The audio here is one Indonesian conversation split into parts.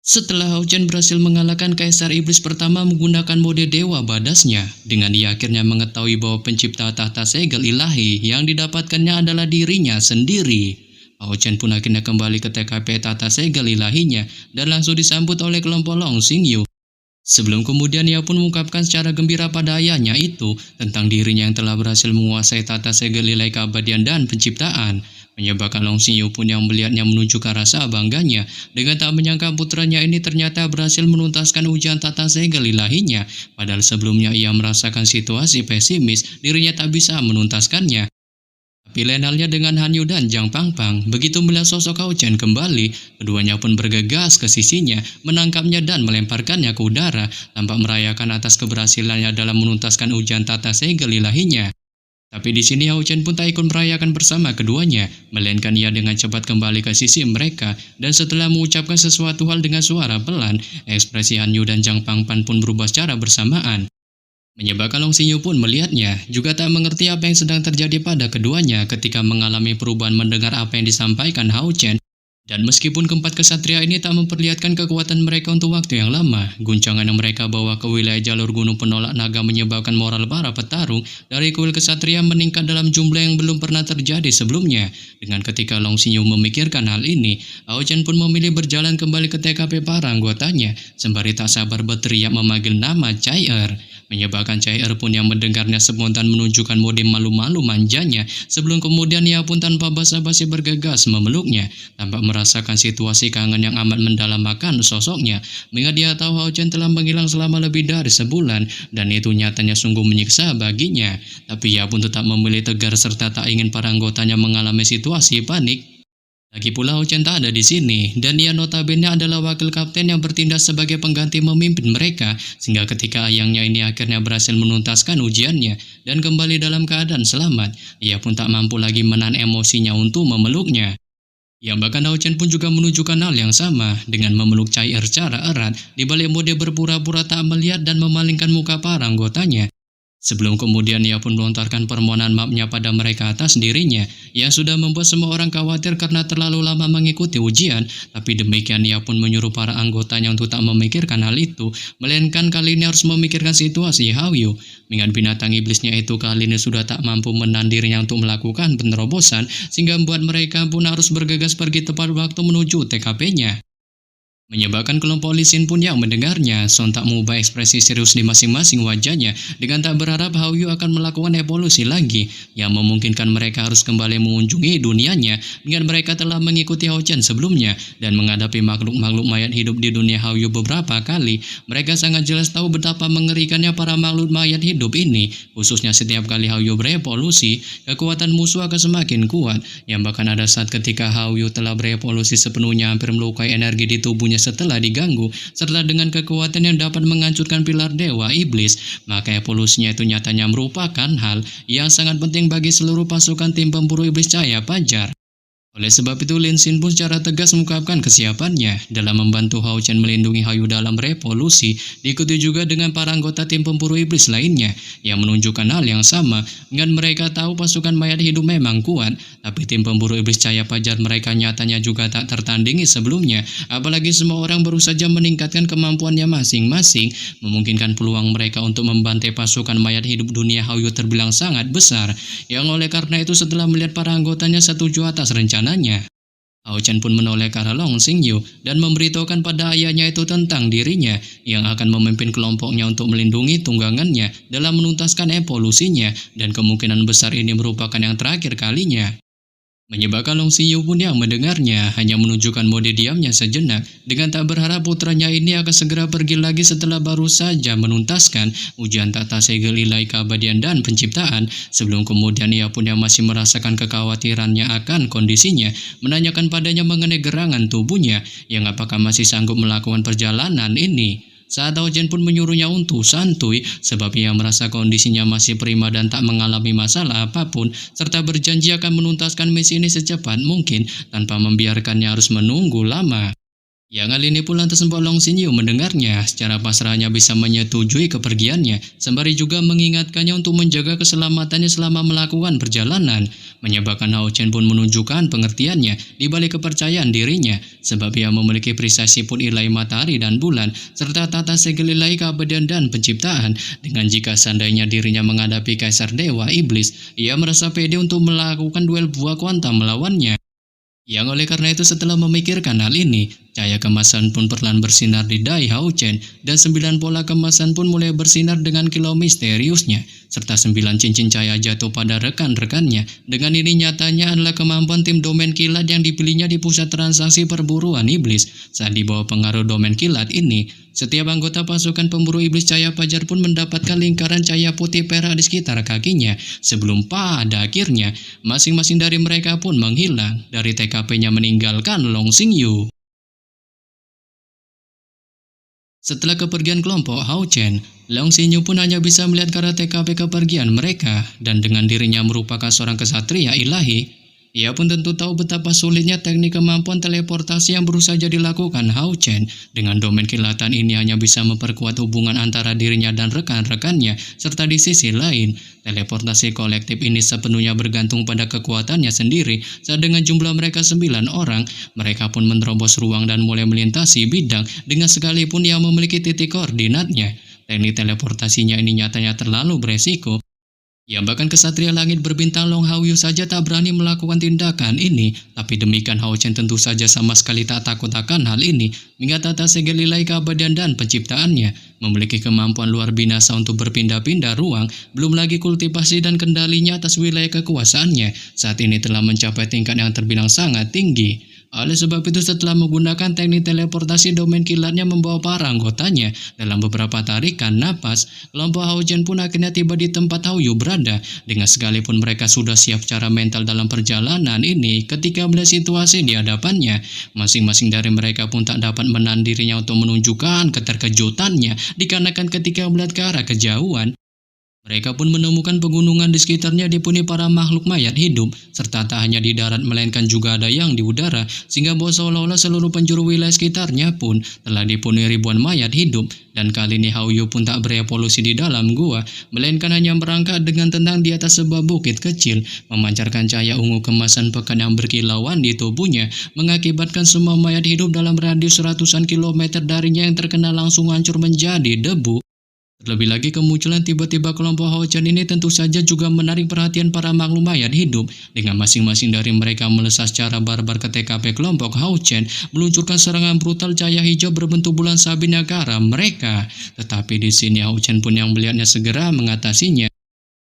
Setelah Hao Chen berhasil mengalahkan Kaisar Iblis pertama menggunakan mode Dewa Badasnya, dengan ia akhirnya mengetahui bahwa pencipta tahta segel ilahi yang didapatkannya adalah dirinya sendiri. Hao Chen pun akhirnya kembali ke TKP tahta segel ilahinya dan langsung disambut oleh kelompok Long Xingyu. Sebelum kemudian ia pun mengungkapkan secara gembira pada ayahnya itu tentang dirinya yang telah berhasil menguasai tata segel nilai keabadian dan penciptaan. Menyebabkan Long Xingyu pun yang melihatnya menunjukkan rasa bangganya dengan tak menyangka putranya ini ternyata berhasil menuntaskan ujian tata segel ilahinya. Padahal sebelumnya ia merasakan situasi pesimis dirinya tak bisa menuntaskannya. Tapi lain halnya dengan Han Yu dan Zhang Pangpang. Begitu melihat sosok Hao Chen kembali, keduanya pun bergegas ke sisinya, menangkapnya dan melemparkannya ke udara, tanpa merayakan atas keberhasilannya dalam menuntaskan ujian tata segel ilahinya. Tapi di sini Hao Chen pun tak ikut merayakan bersama keduanya, melainkan ia dengan cepat kembali ke sisi mereka, dan setelah mengucapkan sesuatu hal dengan suara pelan, ekspresi Han Yu dan Zhang Pangpang pun berubah secara bersamaan. Menyebabkan Long Xingyu pun melihatnya, juga tak mengerti apa yang sedang terjadi pada keduanya ketika mengalami perubahan mendengar apa yang disampaikan Hao Chen. Dan meskipun keempat kesatria ini tak memperlihatkan kekuatan mereka untuk waktu yang lama, guncangan yang mereka bawa ke wilayah jalur gunung penolak naga menyebabkan moral para petarung dari kuil kesatria meningkat dalam jumlah yang belum pernah terjadi sebelumnya. Dengan ketika Long Xingyu memikirkan hal ini, Hao Chen pun memilih berjalan kembali ke TKP para anggotanya, sembari tak sabar berteriak memanggil nama Chai Er. Menyebabkan Chai Er pun yang mendengarnya spontan menunjukkan mode malu-malu manjanya, sebelum kemudian ia pun tanpa basa-basi bergegas memeluknya, tanpa merasakan situasi kangen yang amat mendalam akan sosoknya, mengingat dia tahu Hao Chen telah menghilang selama lebih dari sebulan, dan itu nyatanya sungguh menyiksa baginya. Tapi ia pun tetap memilih tegar serta tak ingin para anggotanya mengalami situasi panik. Lagi pula Hao Chen tak ada di sini, dan ia notabene adalah wakil kapten yang bertindak sebagai pengganti memimpin mereka, sehingga ketika ayahnya ini akhirnya berhasil menuntaskan ujiannya dan kembali dalam keadaan selamat, ia pun tak mampu lagi menahan emosinya untuk memeluknya. Yang bahkan Hao Chen pun juga menunjukkan hal yang sama dengan memeluk Chai Er secara erat di balik mode berpura-pura tak melihat dan memalingkan muka para anggotanya. Sebelum kemudian ia pun melontarkan permohonan maafnya pada mereka atas dirinya yang sudah membuat semua orang khawatir karena terlalu lama mengikuti ujian. Tapi demikian ia pun menyuruh para anggotanya untuk tak memikirkan hal itu, melainkan kali ini harus memikirkan situasi Hao Yu. Mengingat binatang iblisnya itu kali ini sudah tak mampu menahan dirinya untuk melakukan penerobosan, sehingga membuat mereka pun harus bergegas pergi tepat waktu menuju TKP-nya. Menyebabkan kelompok Li Xin pun yang mendengarnya sontak mengubah ekspresi serius di masing-masing wajahnya dengan tak berharap Hao Yu akan melakukan evolusi lagi yang memungkinkan mereka harus kembali mengunjungi dunianya dengan mereka telah mengikuti Hao Chen sebelumnya dan menghadapi makhluk-makhluk mayat hidup di dunia Hao Yu beberapa kali. Mereka sangat jelas tahu betapa mengerikannya para makhluk mayat hidup ini, khususnya setiap kali Hao Yu berevolusi, kekuatan musuh akan semakin kuat, yang bahkan ada saat ketika Hao Yu telah berevolusi sepenuhnya hampir melukai energi di tubuhnya setelah diganggu, serta dengan kekuatan yang dapat menghancurkan pilar dewa iblis, maka evolusinya itu nyatanya merupakan hal yang sangat penting bagi seluruh pasukan tim pemburu iblis cahaya fajar. Oleh sebab itu, Lin Xin pun secara tegas mengungkapkan kesiapannya dalam membantu Hao Chen melindungi Hao Yu dalam revolusi, diikuti juga dengan para anggota tim pemburu iblis lainnya yang menunjukkan hal yang sama, dengan mereka tahu pasukan mayat hidup memang kuat, tapi tim pemburu iblis cahaya fajar mereka nyatanya juga tak tertandingi sebelumnya, apalagi semua orang baru saja meningkatkan kemampuannya masing-masing, memungkinkan peluang mereka untuk membantai pasukan mayat hidup dunia Hao Yu terbilang sangat besar, yang oleh karena itu setelah melihat para anggotanya setuju atas rencana Hao Chen pun menoleh ke arah Long Xingyu dan memberitahukan pada ayahnya itu tentang dirinya yang akan memimpin kelompoknya untuk melindungi tunggangannya dalam menuntaskan evolusinya, dan kemungkinan besar ini merupakan yang terakhir kalinya. Menyebabkan Long Xingyu pun yang mendengarnya hanya menunjukkan mode diamnya sejenak dengan tak berharap putranya ini akan segera pergi lagi setelah baru saja menuntaskan ujian tata segel ilahi keabadian dan penciptaan, sebelum kemudian ia pun yang masih merasakan kekhawatirannya akan kondisinya menanyakan padanya mengenai gerangan tubuhnya yang apakah masih sanggup melakukan perjalanan ini. Saat Hao Chen pun menyuruhnya untuk santuy sebab ia merasa kondisinya masih prima dan tak mengalami masalah apapun, serta berjanji akan menuntaskan misi ini secepat mungkin tanpa membiarkannya harus menunggu lama. Yang hal ini pun lantas membuat Long Xinyu mendengarnya, secara pasrahnya bisa menyetujui kepergiannya, sembari juga mengingatkannya untuk menjaga keselamatannya selama melakukan perjalanan. Menyebabkan Hao Chen pun menunjukkan pengertiannya di balik kepercayaan dirinya, sebab ia memiliki precisasi pun ilahi matahari dan bulan, serta tata segel ilahi keabadian dan penciptaan. Dengan jika seandainya dirinya menghadapi Kaisar Dewa Iblis, ia merasa pede untuk melakukan duel buah kuantum melawannya. Yang oleh karena itu setelah memikirkan hal ini, cahaya kemasan pun perlahan bersinar di dai Hao Chen dan 9 pola kemasan pun mulai bersinar dengan kilau misteriusnya, serta 9 cincin cahaya jatuh pada rekan-rekannya. Dengan ini nyatanya adalah kemampuan tim domain kilat yang dipilihnya di pusat transaksi perburuan iblis. Saat di bawah pengaruh domain kilat ini, setiap anggota pasukan pemburu iblis cahaya fajar pun mendapatkan lingkaran cahaya putih perak di sekitar kakinya, sebelum pada akhirnya masing-masing dari mereka pun menghilang dari TKP-nya meninggalkan Long Xingyu. Setelah kepergian kelompok Hao Chen, Long Xingyu pun hanya bisa melihat ke arah TKP kepergian mereka, dan dengan dirinya merupakan seorang kesatria ilahi, ia pun tentu tahu betapa sulitnya teknik kemampuan teleportasi yang baru saja dilakukan Hao Chen. Dengan domain kilatan ini hanya bisa memperkuat hubungan antara dirinya dan rekan-rekannya, serta di sisi lain, teleportasi kolektif ini sepenuhnya bergantung pada kekuatannya sendiri. Saat dengan jumlah mereka 9 orang, mereka pun menerobos ruang dan mulai melintasi bidang dengan sekalipun yang memiliki titik koordinatnya. Teknik teleportasinya ini nyatanya terlalu beresiko. Ya bahkan kesatria langit berbintang Long Hao Yu saja tak berani melakukan tindakan ini, tapi demikian Hao Chen tentu saja sama sekali tak takut akan hal ini, mengingat tata segel ilahi keabadian dan penciptaannya, memiliki kemampuan luar binasa untuk berpindah-pindah ruang, belum lagi kultivasi dan kendalinya atas wilayah kekuasaannya, saat ini telah mencapai tingkat yang terbilang sangat tinggi. Oleh sebab itu setelah menggunakan teknik teleportasi domain kilatnya membawa para anggotanya dalam beberapa tarikan napas, kelompok Hao Chen pun akhirnya tiba di tempat Hao Yu berada. Dengan sekalipun mereka sudah siap secara mental dalam perjalanan ini, ketika melihat situasi di hadapannya, masing-masing dari mereka pun tak dapat menahan dirinya untuk menunjukkan keterkejutannya, dikarenakan ketika melihat ke arah kejauhan, mereka pun menemukan pegunungan di sekitarnya dipenuhi para makhluk mayat hidup, serta tak hanya di darat melainkan juga ada yang di udara, sehingga bahwa seolah-olah seluruh penjuru wilayah sekitarnya pun telah dipenuhi ribuan mayat hidup. Dan kali ini Hao Yu pun tak berevolusi di dalam gua, melainkan hanya berangkat dengan tenang di atas sebuah bukit kecil, memancarkan cahaya ungu kemasan pekat yang berkilauan di tubuhnya, mengakibatkan semua mayat hidup dalam radius ratusan kilometer darinya yang terkena langsung hancur menjadi debu. Terlebih lagi kemunculan tiba-tiba kelompok Hao Chen ini tentu saja juga menarik perhatian para makhluk mayat hidup, dengan masing-masing dari mereka melesat secara barbar ke TKP kelompok Hao Chen, meluncurkan serangan brutal cahaya hijau berbentuk bulan sabit ke arah mereka. Tetapi di sini Hao Chen pun yang melihatnya segera mengatasinya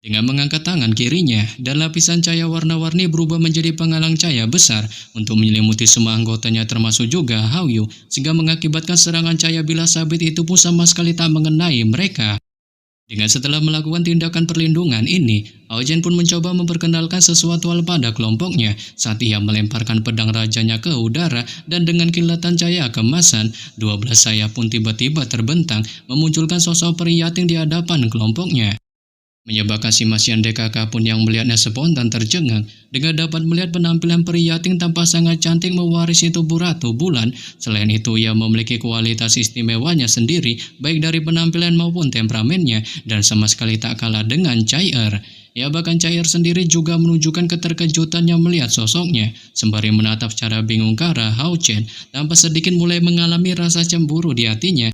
dengan mengangkat tangan kirinya, dan lapisan cahaya warna-warni berubah menjadi penghalang cahaya besar untuk menyelimuti semua anggotanya termasuk juga Hao Yu, sehingga mengakibatkan serangan cahaya bilah sabit itu pun sama sekali tak mengenai mereka. Dengan setelah melakukan tindakan perlindungan ini, Hao Chen pun mencoba memperkenalkan sesuatu hal pada kelompoknya saat ia melemparkan pedang rajanya ke udara, dan dengan kilatan cahaya kemasan, 12 sayap pun tiba-tiba terbentang, memunculkan sosok peri yating di hadapan kelompoknya. Menyebabkan si Masian DKK pun yang melihatnya spontan tercengang dengan dapat melihat penampilan peri yating tampak sangat cantik mewarisi tubuh Ratu Bulan. Selain itu ia memiliki kualitas istimewanya sendiri baik dari penampilan maupun temperamennya, dan sama sekali tak kalah dengan Chai-Er. Ya bahkan Chai-Er sendiri juga menunjukkan keterkejutannya melihat sosoknya, sembari menatap secara bingung ke arah Hao Chen tanpa sedikit mulai mengalami rasa cemburu di hatinya.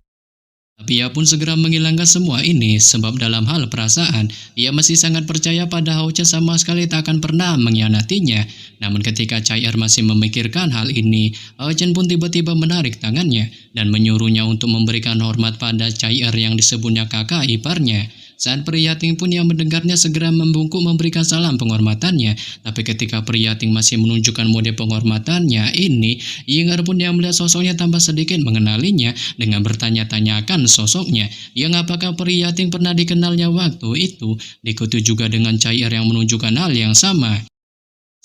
Tapi ia pun segera menghilangkan semua ini, sebab dalam hal perasaan, ia masih sangat percaya pada Hao Chen sama sekali tak akan pernah mengkhianatinya. Namun ketika Chai-Er masih memikirkan hal ini, Hao Chen pun tiba-tiba menarik tangannya dan menyuruhnya untuk memberikan hormat pada Chai-Er yang disebutnya kakak iparnya. Saat peri yating pun yang mendengarnya segera membungkuk memberikan salam penghormatannya. Tapi ketika peri yating masih menunjukkan mode penghormatannya ini, Ying'er pun yang melihat sosoknya tanpa sedikit mengenalinya dengan bertanya-tanya akan sosoknya, yang apakah peri yating pernah dikenalnya waktu itu. Diikuti juga dengan Chai-Er yang menunjukkan hal yang sama.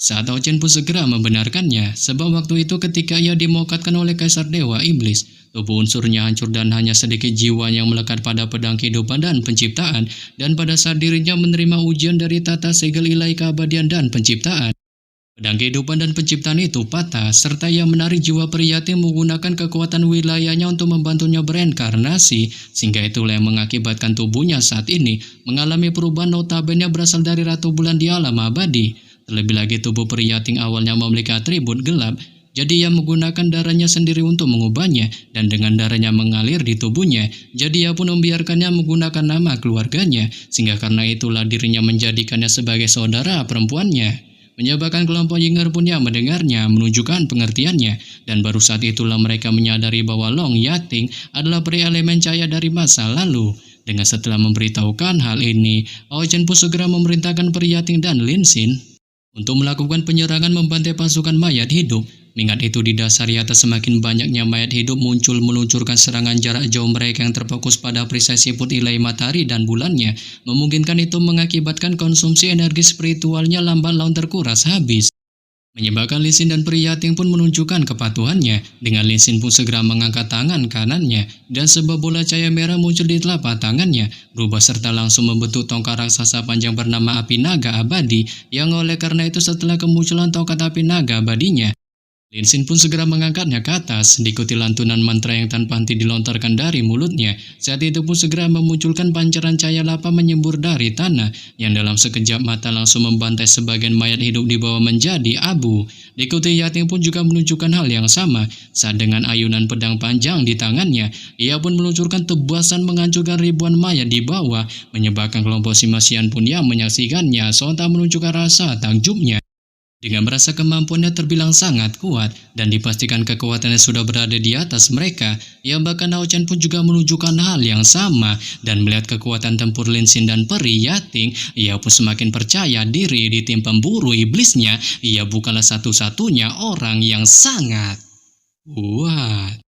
Saat Hao Chen pun segera membenarkannya, sebab waktu itu ketika ia dimokatkan oleh Kaisar Dewa Iblis, tubuh unsurnya hancur dan hanya sedikit jiwa yang melekat pada pedang kehidupan dan penciptaan, dan pada saat dirinya menerima ujian dari tata segel ilahi keabadian dan penciptaan, Pedang kehidupan dan penciptaan itu patah, serta ia menarik jiwa peri yatim menggunakan kekuatan wilayahnya untuk membantunya bereinkarnasi, sehingga itulah yang mengakibatkan tubuhnya saat ini mengalami perubahan notabene berasal dari ratu bulan di alam abadi. Terlebih lagi tubuh peri yatim awalnya memiliki atribut gelap, jadi ia menggunakan darahnya sendiri untuk mengubahnya, dan dengan darahnya mengalir di tubuhnya, jadi ia pun membiarkannya menggunakan nama keluarganya, sehingga karena itulah dirinya menjadikannya sebagai saudara perempuannya. Menyebabkan kelompok Yinger pun yang mendengarnya menunjukkan pengertiannya, dan baru saat itulah mereka menyadari bahwa Long Yating adalah peri elemen cahaya dari masa lalu. Dengan setelah memberitahukan hal ini, Ao Chen pun segera memerintahkan peri Yating dan Lin Xin untuk melakukan penyerangan membantai pasukan mayat hidup. Mengingat itu didasari atas semakin banyaknya mayat hidup muncul meluncurkan serangan jarak jauh mereka yang terfokus pada perisai siput ilahi matahari dan bulannya, memungkinkan itu mengakibatkan konsumsi energi spiritualnya lambat laun terkuras habis. Menyebabkan Lin Xin dan peri Yating pun menunjukkan kepatuhannya. Dengan Lin Xin pun segera mengangkat tangan kanannya, dan sebuah bola cahaya merah muncul di telapak tangannya, berubah serta langsung membentuk tongkat raksasa panjang bernama Api Naga Abadi, yang oleh karena itu setelah kemunculan tongkat Api Naga Abadinya, Lin Xin pun segera mengangkatnya ke atas, diikuti lantunan mantra yang tanpa henti dilontarkan dari mulutnya. Saat itu pun segera memunculkan pancaran cahaya lava menyembur dari tanah, yang dalam sekejap mata langsung membantai sebagian mayat hidup di bawah menjadi abu. Diikuti Yating pun juga menunjukkan hal yang sama, saat dengan ayunan pedang panjang di tangannya, ia pun meluncurkan tebasan menghancurkan ribuan mayat di bawah, menyebabkan kelompok Simasian pun yang menyaksikannya sontak menunjukkan rasa takjubnya. Dengan merasa kemampuannya terbilang sangat kuat dan dipastikan kekuatannya sudah berada di atas mereka, yang bahkan Ao Chen pun juga menunjukkan hal yang sama, dan melihat kekuatan tempur Lin Xin dan peri Yating, ia pun semakin percaya diri di tim pemburu iblisnya. Ia bukanlah satu-satunya orang yang sangat kuat.